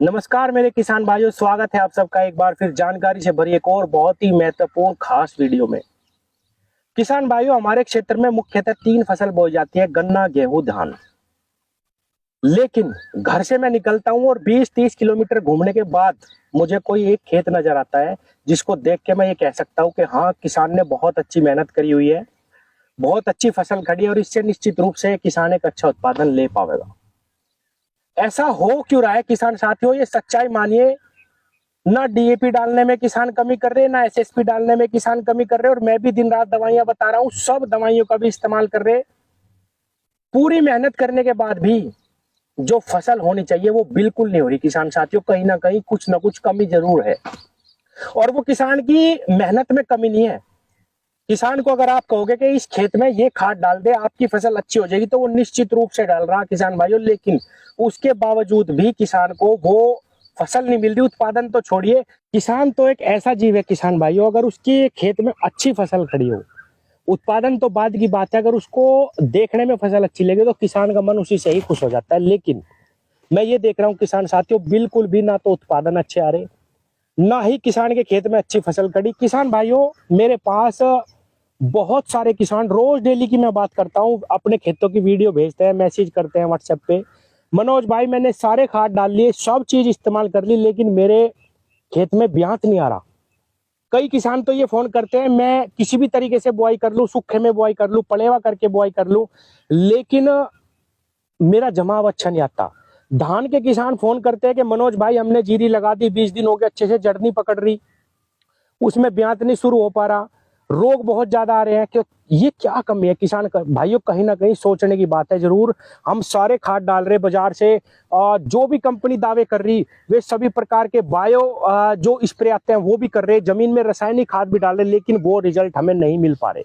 नमस्कार मेरे किसान भाइयों, स्वागत है आप सबका एक बार फिर जानकारी से भरी एक और बहुत ही महत्वपूर्ण खास वीडियो में। किसान भाइयों, हमारे क्षेत्र में मुख्यतः 3 फसल बोई जाती है, गन्ना, गेहूं, धान। लेकिन घर से मैं निकलता हूं और 20-30 किलोमीटर घूमने के बाद मुझे कोई एक खेत नजर आता है जिसको देख के मैं ये कह सकता हूं कि हाँ, किसान ने बहुत अच्छी मेहनत करी हुई है, बहुत अच्छी फसल खड़ी है और इससे निश्चित रूप से किसान एक अच्छा उत्पादन ले पाएगा। ऐसा हो क्यों रहा है किसान साथियों? ये सच्चाई मानिए, ना डीएपी डालने में किसान कमी कर रहे हैं, ना एसएसपी डालने में किसान कमी कर रहे हैं। और मैं भी दिन रात दवाइयां बता रहा हूं, सब दवाइयों का भी इस्तेमाल कर रहे हैं। पूरी मेहनत करने के बाद भी जो फसल होनी चाहिए वो बिल्कुल नहीं हो रही किसान साथियों। कहीं ना कुछ कमी जरूर है। और वो किसान की मेहनत में कमी नहीं है। किसान को अगर आप कहोगे कि इस खेत में ये खाद डाल दे, आपकी फसल अच्छी हो जाएगी, तो वो निश्चित रूप से डाल रहा किसान भाइयों। लेकिन उसके बावजूद भी किसान को वो फसल नहीं मिल रही। उत्पादन तो छोड़िए, किसान तो एक ऐसा जीव है किसान भाइयों, अगर उसके खेत में अच्छी फसल खड़ी हो, उत्पादन तो बाद की बात है, अगर उसको देखने में फसल अच्छी लगे तो किसान का मन उसी से ही खुश हो जाता है। लेकिन मैं ये देख रहा हूँ किसान साथियों, बिल्कुल भी ना तो उत्पादन अच्छे आ रहे, ना ही किसान के खेत में अच्छी फसल खड़ी। किसान भाइयों, मेरे पास बहुत सारे किसान रोज डेली की मैं बात करता हूँ, अपने खेतों की वीडियो भेजते हैं, मैसेज करते हैं व्हाट्सएप पे, मनोज भाई मैंने सारे खाद डाल लिए, सब चीज इस्तेमाल कर ली, लेकिन मेरे खेत में ब्यात नहीं आ रहा। कई किसान तो ये फोन करते हैं, मैं किसी भी तरीके से बुआई कर लूं, सूखे में बुआई कर लूं, पलेवा करके बुआई कर लूं, लेकिन मेरा जमाव अच्छा नहीं आता। धान के किसान फोन करते हैं कि मनोज भाई हमने जीरी लगा दी, 20 दिन हो गए, अच्छे से जड़ नहीं पकड़ रही, उसमें ब्यात नहीं शुरू हो पा रहा, रोग बहुत ज्यादा आ रहे हैं। क्यों? ये क्या कमी है किसान भाइयों? कहीं ना कहीं सोचने की बात है जरूर। हम सारे खाद डाल रहे बाजार से, जो भी कंपनी दावे कर रही, वे सभी प्रकार के बायो जो स्प्रे आते हैं वो भी कर रहे, जमीन में रासायनिक खाद भी डाल रहे, लेकिन वो रिजल्ट हमें नहीं मिल पा रहे।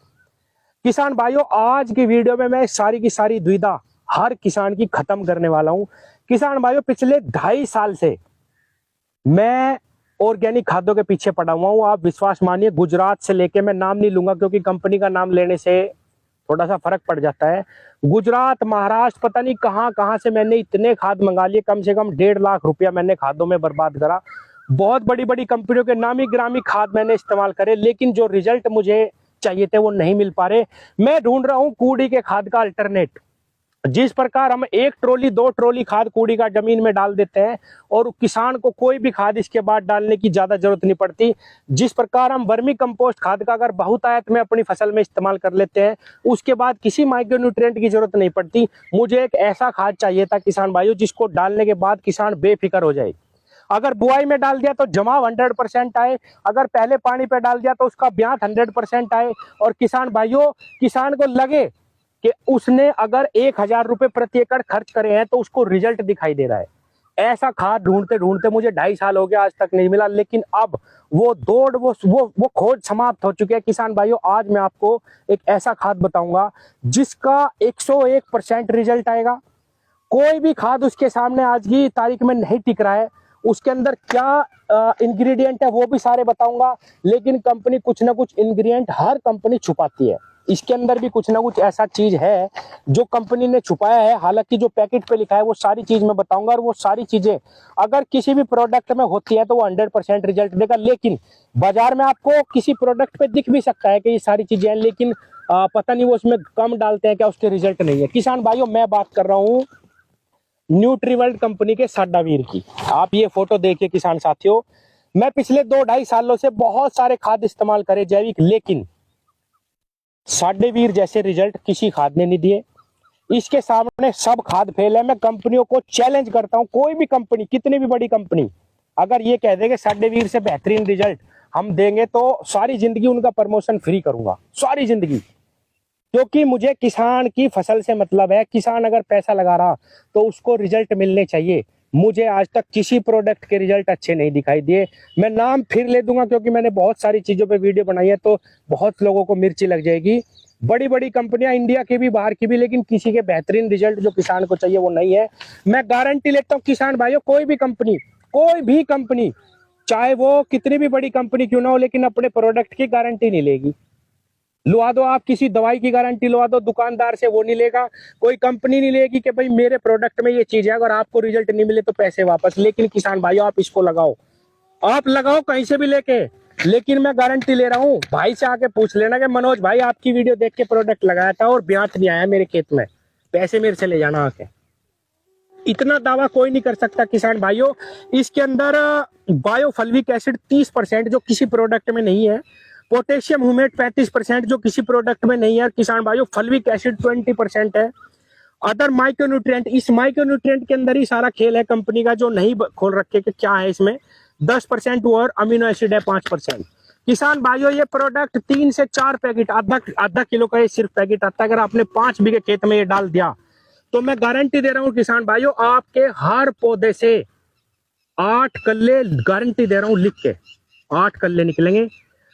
किसान भाइयों, आज की वीडियो में मैं सारी की सारी दुविधा हर किसान की खत्म करने वाला हूं। किसान भाइयों, पिछले 2.5 साल से मैं ऑर्गेनिक खाद्यों के पीछे पड़ा हुआ हूं। आप विश्वास मानिए, गुजरात से लेके, मैं नाम नहीं लूंगा क्योंकि कंपनी का नाम लेने से थोड़ा सा फर्क पड़ जाता है, गुजरात, महाराष्ट्र, पता नहीं कहां कहां से मैंने इतने खाद मंगा लिए, कम से कम 1.5 लाख रुपया मैंने खादों में बर्बाद करा। बहुत बड़ी बड़ी कंपनियों के नामी ग्रामी खाद मैंने इस्तेमाल करे, लेकिन जो रिजल्ट मुझे चाहिए थे वो नहीं मिल पा रहे। मैं ढूंढ रहा हूं कूड़ी के खाद का अल्टरनेट। जिस प्रकार हम 1 ट्रॉली 2 ट्रॉली खाद कूड़ी का जमीन में डाल देते हैं और किसान को कोई भी खाद इसके बाद डालने की ज्यादा जरूरत नहीं पड़ती, जिस प्रकार हम वर्मी कंपोस्ट खाद का अगर बहुतायत में अपनी फसल में इस्तेमाल कर लेते हैं, उसके बाद किसी माइक्रो न्यूट्रिएंट की जरूरत नहीं पड़ती। मुझे एक ऐसा खाद चाहिए था किसान भाइयों, जिसको डालने के बाद किसान बेफिक्र हो जाए। अगर बुआई में डाल दिया तो जमाव 100% आए, अगर पहले पानी पे डाल दिया तो उसका ब्यात 100% आए, और किसान भाइयों, किसान को लगे कि उसने अगर 1,000 रुपए प्रति एकड़ खर्च करे हैं तो उसको रिजल्ट दिखाई दे रहा है। ऐसा खाद ढूंढते ढूंढते मुझे 2.5 साल हो गया, आज तक नहीं मिला। लेकिन अब वो दौड़, वो खोज समाप्त हो चुकी है। किसान भाइयों, आज मैं आपको एक ऐसा खाद बताऊंगा जिसका 101% रिजल्ट आएगा। कोई भी खाद उसके सामने आज की तारीख में नहीं टिक रहा है। उसके अंदर क्या इंग्रेडिएंट है वो भी सारे बताऊंगा, लेकिन कंपनी कुछ ना कुछ इंग्रेडिएंट हर कंपनी छुपाती है। इसके अंदर भी कुछ ना कुछ ऐसा चीज है जो कंपनी ने छुपाया है। हालांकि जो पैकेट पे लिखा है वो सारी चीज मैं बताऊंगा, और वो सारी चीजें अगर किसी भी प्रोडक्ट में होती है तो वो 100% रिजल्ट देगा। लेकिन बाजार में आपको किसी प्रोडक्ट पे दिख भी सकता है कि ये सारी चीजें हैं, लेकिन पता नहीं वो उसमें कम डालते हैं क्या, उसके रिजल्ट नहीं है। किसान भाइयों, मैं बात कर रहा हूँ न्यूट्रीवर्ल्ड कंपनी के साडावीर की। आप ये फोटो देखिए किसान साथियों, मैं पिछले 2-2.5 सालों से बहुत सारे खाद इस्तेमाल करे जैविक, लेकिन साडेवीर जैसे रिजल्ट किसी खाद ने नहीं दिए। इसके सामने सब खाद फेल है। मैं कंपनियों को चैलेंज करता हूं, कोई भी कंपनी, कितनी भी बड़ी कंपनी, अगर ये कह दे कि साडेवीर से बेहतरीन रिजल्ट हम देंगे तो सारी जिंदगी उनका प्रमोशन फ्री करूंगा, सारी जिंदगी। क्योंकि मुझे किसान की फसल से मतलब है। किसान अगर पैसा लगा रहा तो उसको रिजल्ट मिलने चाहिए। मुझे आज तक किसी प्रोडक्ट के रिजल्ट अच्छे नहीं दिखाई दिए। मैं नाम फिर ले दूंगा क्योंकि मैंने बहुत सारी चीजों पे वीडियो बनाई है, तो बहुत लोगों को मिर्ची लग जाएगी। बड़ी बड़ी कंपनियां, इंडिया की भी बाहर की भी, लेकिन किसी के बेहतरीन रिजल्ट जो किसान को चाहिए वो नहीं है। मैं गारंटी लेता हूँ किसान भाइयों, कोई भी कंपनी, चाहे वो कितनी भी बड़ी कंपनी क्यों ना हो, लेकिन अपने प्रोडक्ट की गारंटी नहीं लेगी। लुआ दो, आप किसी दवाई की गारंटी लुआ दो दुकानदार से, वो नहीं लेगा, कोई कंपनी नहीं लेगी कि भाई मेरे प्रोडक्ट में ये चीज है, अगर आपको रिजल्ट नहीं मिले तो पैसे वापस। लेकिन किसान भाइयों आप इसको लगाओ, आप लगाओ कहीं से भी लेके, लेकिन मैं गारंटी ले रहा हूँ। भाई से आके पूछ लेना कि मनोज भाई आपकी वीडियो देख के प्रोडक्ट लगाया था और ब्याज नहीं आया मेरे खेत में, पैसे मेरे से ले जाना आके। इतना दावा कोई नहीं कर सकता किसान भाइयों। इसके अंदर बायोफल्विक एसिड 30% जो किसी प्रोडक्ट में नहीं है, पोटेशियम ह्यूमेट 35% जो किसी प्रोडक्ट में नहीं है किसान भाइयों, फल्विक एसिड 20% है, अदर माइक्रोन्यूट्रिएंट। इस माइक्रोन्यूट्रिएंट के अंदर ही सारा खेल है कंपनी का, जो नहीं खोल रखे कि क्या है इसमें। 10% और अमीनो एसिड है 5%। किसान भाइयों ये प्रोडक्ट 3 से 4 पैकेट, आधा किलो का ये सिर्फ पैकेट आता है। अगर आपने 5 बीघे खेत में ये डाल दिया तो मैं गारंटी दे रहा हूं किसान भाइयों, आपके हर पौधे से 8 कल्ले, गारंटी दे रहा हूं लिख के, 8 कल्ले निकलेंगे।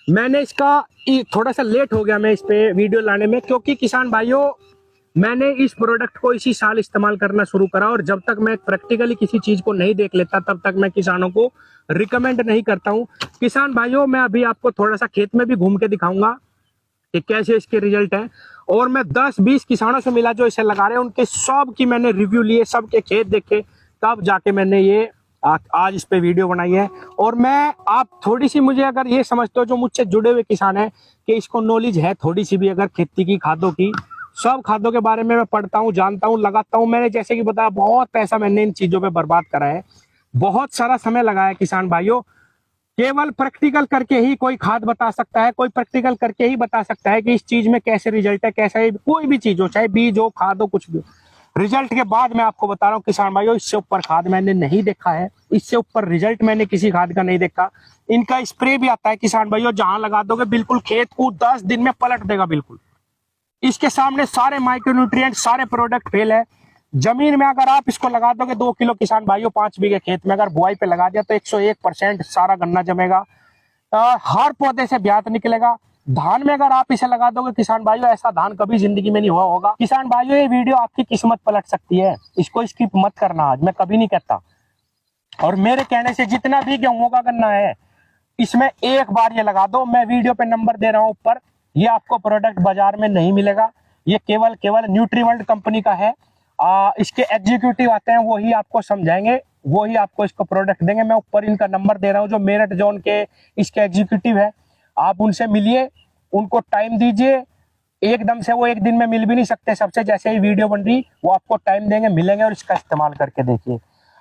मैंने इसका थोड़ा सा लेट हो गया मैं इस पे वीडियो लाने में, क्योंकि किसान भाइयों मैंने इस प्रोडक्ट को इसी साल इस्तेमाल करना शुरू करा, और जब तक मैं प्रैक्टिकली किसी चीज को नहीं देख लेता तब तक मैं किसानों को रिकमेंड नहीं करता हूं। किसान भाइयों मैं अभी आपको थोड़ा सा खेत में भी घूम के दिखाऊंगा कि कैसे इसके रिजल्ट है, और मैं 10-20 किसानों से मिला जो इसे लगा रहे हैं, उनके सब की मैंने रिव्यू लिए, सबके खेत देखे, तब जाके मैंने ये आज इस पे वीडियो बनाई है। और मैं आप थोड़ी सी मुझे अगर ये समझते हो जो मुझसे जुड़े हुए किसान हैं कि इसको नॉलेज है थोड़ी सी भी अगर खेती की, खादों की, सब खादों के बारे में मैं पढ़ता हूँ, जानता हूँ, लगाता हूँ। मैंने जैसे कि बताया बहुत पैसा मैंने इन चीजों पे बर्बाद करा है, बहुत सारा समय लगाया किसान भाइयों। केवल प्रैक्टिकल करके ही कोई खाद बता सकता है, कोई प्रैक्टिकल करके ही बता सकता है कि इस चीज में कैसे रिजल्ट है, कैसा कोई भी चीज हो, चाहे बीज हो, खाद हो, कुछ भी हो। रिजल्ट के बाद मैं आपको बता रहा हूँ किसान भाइयों, इससे ऊपर खाद मैंने नहीं देखा है, इससे ऊपर रिजल्ट मैंने किसी खाद का नहीं देखा। इनका स्प्रे भी आता है किसान भाइयों, जहां लगा दोगे बिल्कुल खेत को 10 दिन में पलट देगा बिल्कुल। इसके सामने सारे माइक्रोन्यूट्रिएंट, सारे प्रोडक्ट फेल है। जमीन में अगर आप इसको लगा दोगे 2 किलो किसान भाइयों 5 बीघे खेत में अगर बुआई पे लगा दिया तो 101% सारा गन्ना जमेगा, हर पौधे से ब्यात निकलेगा। धान में अगर आप इसे लगा दोगे किसान भाइयों, ऐसा धान कभी जिंदगी में नहीं हुआ होगा। किसान भाइयों ये वीडियो आपकी किस्मत पलट सकती है, इसको स्किप मत करना, आज मैं कभी नहीं कहता। और मेरे कहने से जितना भी गेहूं का गन्ना है इसमें एक बार ये लगा दो, मैं वीडियो पे नंबर दे रहा हूं ऊपर, ये आपको प्रोडक्ट बाजार में नहीं मिलेगा, ये केवल न्यूट्रीवर्ल्ड कंपनी का है। इसके एग्जीक्यूटिव आते हैं, वही आपको समझाएंगे, वही आपको इसको प्रोडक्ट देंगे। मैं ऊपर इनका नंबर दे रहा हूं, जो मेरठ जोन के इसके एग्जीक्यूटिव है, आप उनसे मिलिए, उनको टाइम दीजिए। एकदम से वो एक दिन में मिल भी नहीं सकते सबसे, जैसे ही वीडियो बन रही वो आपको टाइम देंगे, मिलेंगे और इसका इस्तेमाल करके देखिए।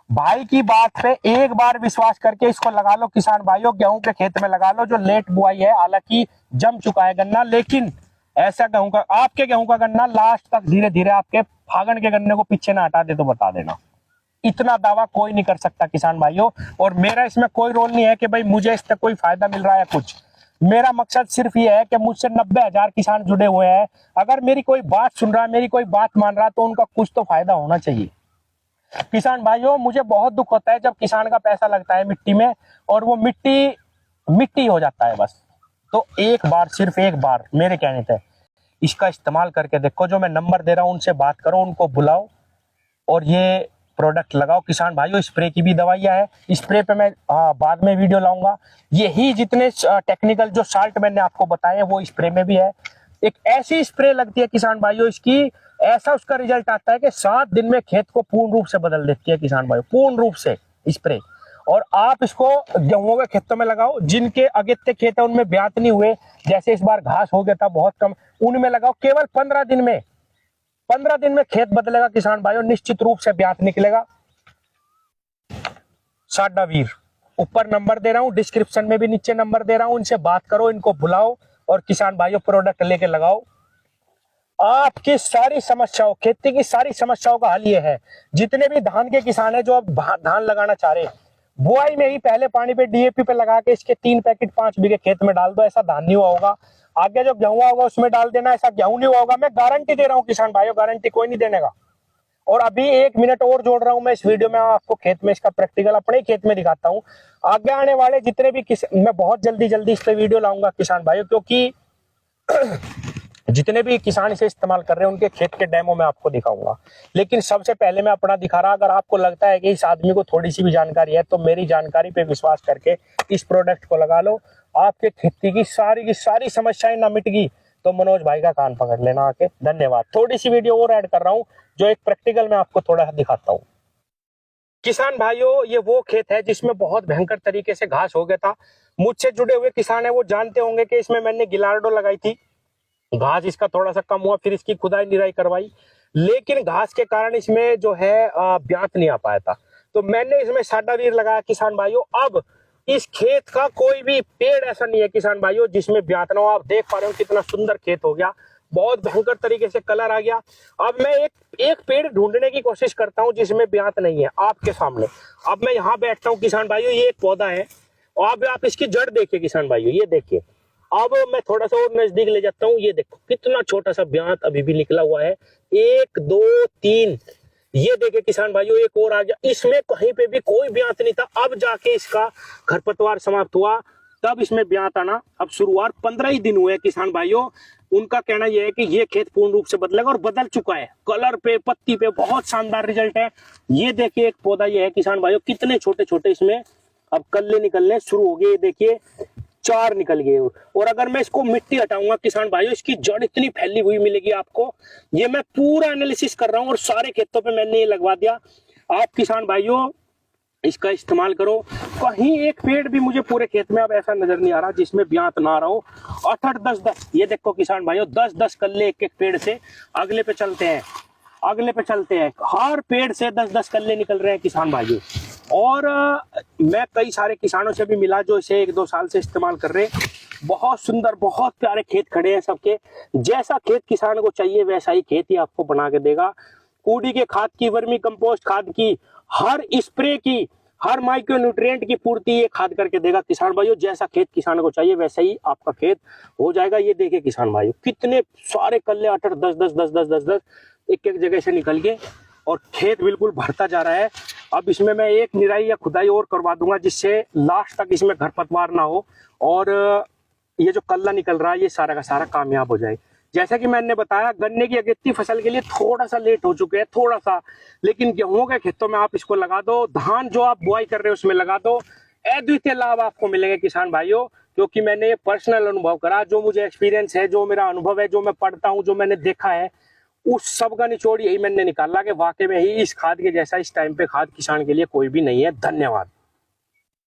भाई की बात पे एक बार विश्वास करके इसको लगा लो किसान भाइयों, गेहूं के खेत में लगा लो जो लेट बुआई है, हालांकि जम चुका है गन्ना, लेकिन ऐसा गेहूं का, आपके गेहूं का गन्ना लास्ट तक धीरे धीरे आपके फागण के गन्ने को पीछे ना हटा दे तो बता देना। इतना दावा कोई नहीं कर सकता किसान भाइयों। और मेरा इसमें कोई रोल नहीं है कि भाई मुझे इससे कोई फायदा मिल रहा है कुछ, मेरा मकसद सिर्फ ये है कि मुझसे 90,000 किसान जुड़े हुए हैं, अगर मेरी कोई बात सुन रहा है, मेरी कोई बात मान रहा है तो उनका कुछ तो फायदा होना चाहिए। किसान भाइयों मुझे बहुत दुख होता है जब किसान का पैसा लगता है मिट्टी में और वो मिट्टी मिट्टी हो जाता है बस। तो एक बार, सिर्फ एक बार मेरे कहने पे इसका इस्तेमाल करके देखो, जो मैं नंबर दे रहा हूं उनसे बात करो, उनको बुलाओ और ये प्रोडक्ट लगाओ किसान भाइयों। स्प्रे की भी दवाइयां है, स्प्रे पे मैं बाद में वीडियो लाऊंगा। यही जितने टेक्निकल जो साल्ट मैंने आपको बताए हैं वो स्प्रे में भी है। एक ऐसी स्प्रे लगती है किसान भाइयों इसकी, ऐसा उसका रिजल्ट आता है कि 7 दिन में खेत को पूर्ण रूप से बदल देती है किसान भाइयों, पूर्ण रूप से स्प्रे। और आप इसको गेहूं के खेतों में लगाओ, जिनके अगेते खेत है उनमें ब्यात नहीं हुए, जैसे इस बार घास हो गया था बहुत कम, उनमें लगाओ। केवल 15 दिन में खेत बदलेगा किसान भाइयों, निश्चित रूप से ब्यात निकलेगा। साडा वीर, ऊपर नंबर दे रहा हूं, डिस्क्रिप्शन में भी नीचे नंबर दे रहा हूं, इनसे बात करो, इनको बुलाओ और किसान भाइयों प्रोडक्ट लेके लगाओ। आपकी सारी समस्याओं, खेती की सारी समस्याओं का हल ये है। जितने भी धान के किसान है जो अब धान लगाना चाह रहे, बुआई में ही पहले पानी पे डीएपी पे लगा के इसके 3 पैकेट 5 बीघे खेत में डाल दो, ऐसा धान नहीं हुआ होगा। आगे जो गेहूं होगा उसमें डाल देना, ऐसा गेहूं नहीं हुआ होगा। मैं गारंटी दे रहा हूं किसान भाइयों, गारंटी कोई नहीं देने का। और अभी 1 मिनट और जोड़ रहा हूं मैं इस वीडियो में, आपको खेत में इसका प्रैक्टिकल अपने ही खेत में दिखाता हूं। आगे आने वाले जितने भी मैं बहुत जल्दी इस पे वीडियो लाऊंगा किसान भाइयों, क्योंकि जितने भी किसान इसे इस्तेमाल कर रहे हैं उनके खेत के डेमो में आपको दिखाऊंगा। लेकिन सबसे पहले मैं अपना दिखा रहा, अगर आपको लगता है कि इस आदमी को थोड़ी सी भी जानकारी है तो मेरी जानकारी पे विश्वास करके इस प्रोडक्ट को लगा लो। आपके खेती की सारी समस्याएं ना मिट गई तो मनोज भाई का कान पकड़ लेना आके। धन्यवाद। थोड़ी सी वीडियो और ऐड कर रहा हूँ जो एक प्रैक्टिकल में आपको थोड़ा दिखाता हूँ। किसान भाइयों, ये वो खेत है जिसमें बहुत भयंकर तरीके से घास हो गया था। मुझसे जुड़े हुए किसान है वो जानते होंगे कि इसमें मैंने गिलार्डो लगाई थी, घास इसका थोड़ा सा कम हुआ, फिर इसकी खुदाई निराई करवाई, लेकिन घास के कारण इसमें जो है ब्यात नहीं आ पाया था। तो मैंने इसमें साडावीर लगाया किसान भाइयों। अब इस खेत का कोई भी पेड़ ऐसा नहीं है किसान भाइयों जिसमें ब्यात ना हो। आप देख पा रहे हो कितना सुंदर खेत हो गया, बहुत भयंकर तरीके से कलर आ गया। अब मैं एक पेड़ ढूंढने की कोशिश करता हूं जिसमें ब्यात नहीं है आपके सामने। अब मैं यहाँ बैठता हूँ किसान भाइयों, ये एक पौधा है और आप इसकी जड़ देखिए किसान भाइयों, ये देखिए। अब मैं थोड़ा सा और नजदीक ले जाता हूँ, ये देखो कितना छोटा सा ब्यात अभी भी निकला हुआ है। 1 2 3, ये देखिए किसान भाइयों, एक और आ गया। इसमें कहीं पे भी कोई ब्यात नहीं था, अब जाके इसका खरपतवार समाप्त हुआ, तब इसमें ब्यात आना अब शुरुआत। 15 ही दिन हुए किसान भाइयों। उनका कहना यह है कि ये खेत पूर्ण रूप से बदलेगा और बदल चुका है। कलर पे, पत्ती पे बहुत शानदार रिजल्ट है। ये देखिए एक पौधा ये है किसान भाइयों, कितने छोटे छोटे इसमें अब कल्ले निकलने शुरू हो गए। देखिए 4 निकल गए। और अगर मैं इसको मिट्टी हटाऊंगा किसान भाइयों, इसकी जड़ इतनी फैली हुई मिलेगी आपको। ये मैं पूरा एनालिसिस कर रहा हूं और सारे खेतों पे मैंने ये लगवा दिया। आप किसान भाइयों इसका इस्तेमाल करो। कहीं एक पेड़ भी मुझे पूरे खेत में अब ऐसा नजर नहीं आ रहा जिसमें ब्यात ना रहा हो। 8 10 10, ये देखो किसान भाइयों, 10 10 कल्ले एक एक पेड़ से। अगले पे चलते हैं, अगले पे चलते हैं। हर पेड़ से 10 10 कल्ले निकल रहे हैं किसान भाइयों। और मैं कई सारे किसानों से भी मिला जो इसे 1 2 साल से इस्तेमाल कर रहे हैं। बहुत सुंदर, बहुत प्यारे खेत खड़े हैं सबके। जैसा खेत किसान को चाहिए वैसा ही खेत ही आपको बना के देगा। कूड़ी के खाद की, वर्मी कंपोस्ट खाद की, हर स्प्रे की, हर माइक्रो न्यूट्रिएंट की पूर्ति ये खाद करके देगा किसान भाइयों। जैसा खेत किसान को चाहिए वैसा ही आपका खेत हो जाएगा। ये देखिए किसान भाइयों, कितने सारे कल्ले 8 8 10 10 10 10 10 10 एक एक जगह से निकल के, और खेत बिल्कुल भरता जा रहा है। अब इसमें मैं एक निराई या खुदाई और करवा दूंगा जिससे लास्ट तक इसमें खरपतवार ना हो और ये जो कल्ला निकल रहा है ये सारा का सारा कामयाब हो जाए। जैसा कि मैंने बताया, गन्ने की अगेती फसल के लिए थोड़ा सा लेट हो चुके हैं, थोड़ा सा, लेकिन गेहूं के खेतों में आप इसको लगा दो। धान जो आप बुआई कर रहे हो उसमें लगा दो। अद्वितीय लाभ आपको मिलेंगे किसान भाइयों, क्योंकि मैंने ये पर्सनल अनुभव करा। जो मुझे एक्सपीरियंस है, जो मेरा अनुभव है, जो मैं पढ़ता हूँ, जो मैंने देखा है, उस सब का निचोड़ यही मैंने निकाला कि वाकई में ही इस खाद के जैसा इस टाइम पे खाद किसान के लिए कोई भी नहीं है। धन्यवाद।